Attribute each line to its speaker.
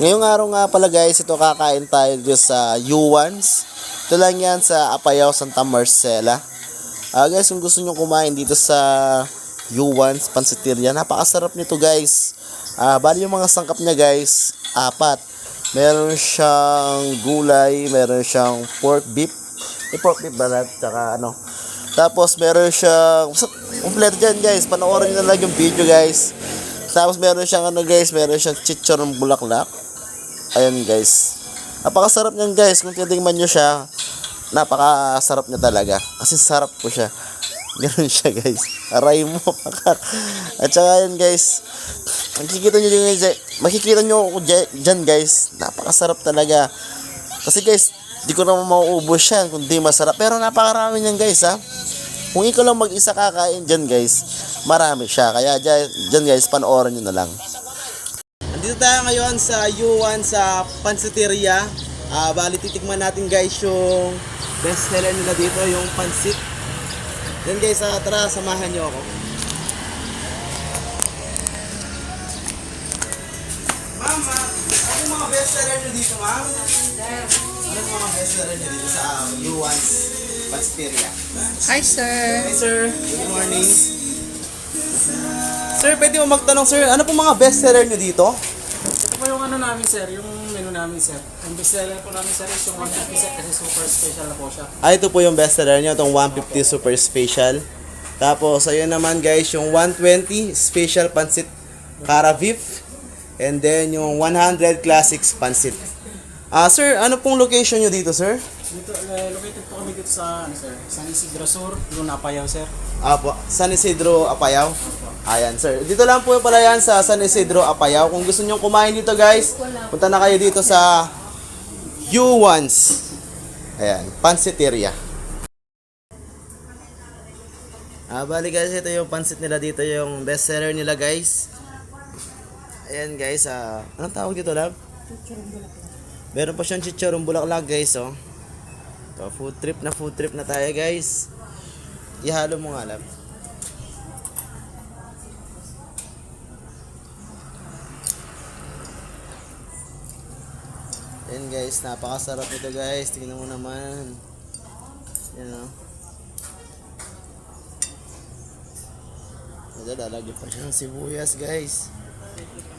Speaker 1: Ngayong araw nga pala guys, ito kakain tayo dito sa Yuans. Ito lang yan sa Apayao, Santa Marcela. Guys, kung gusto nyo kumain dito sa Yuans Pansiteria, napakasarap nito guys. Bali yung mga sangkap niya guys, 4. Meron siyang gulay, meron siyang pork beef. Pork beef ba lahat? Tsaka ano. Tapos meron siyang, kompleto dyan guys, panoorin nyo na lang yung video guys. Tapos meron siyang meron siyang chicharon bulaklak. Ayan guys. Napakasarap niyan guys. Kung titingnan nyo siya, napakasarap niya talaga. Kasi sarap po siya. Ganoon siya guys. Aray mo. At saka ayan guys. Makikita nyo ako dyan guys. Napakasarap talaga. Kasi guys, di ko naman mauubos yan kung di masarap. Pero napakarami niyan guys ha. Kung ikaw lang mag-isa kakain dyan guys, marami siya. Kaya dyan guys, panoorin nyo na lang. Dito tayo ngayon sa Yuan sa Pansiteria. Bali titikman natin guys yung best seller nila dito, yung pansit. Then guys, tara samahan nyo ako. Mama, ano mga best seller nyo dito, ma'am? Ano mga best seller nyo dito sa Yuan Pansiteria?
Speaker 2: Hi sir.
Speaker 1: Hi sir, good morning. Sir, pwede mo magtanong sir, ano pong mga best seller nyo dito?
Speaker 3: Ito po yung ano namin sir, yung menu namin sir. Ang best seller po namin sir is yung 150 set kasi super special na po siya.
Speaker 1: Ito po yung best seller nyo, itong 150 super special. Tapos, ayun naman guys, yung 120 special pansit cara beef. And then, yung 100 classics pansit. Sir, ano pong location nyo dito sir?
Speaker 3: Dito, located po kami dito sa ano sir, San Isidro Sur, yung Apayao sir.
Speaker 1: Po, San Isidro, Apayao. Ayan sir, dito lang po pala yan sa San Isidro, Apayao. Kung gusto nyo kumain dito guys, punta na kayo dito sa Yuans. Ayan, Pansiteria. Bali guys, ito yung pansit nila dito, yung best seller nila guys. Ayan guys, anong tawag dito lab? Meron pa siyang chicharon bulaklak guys, oh. So, food trip na tayo guys. Ihalo mo nga lab. Ayan guys, napakasarap ito guys. Tingnan mo naman. Yan o. Lalagyan pa siya ng sibuyas guys. Guys.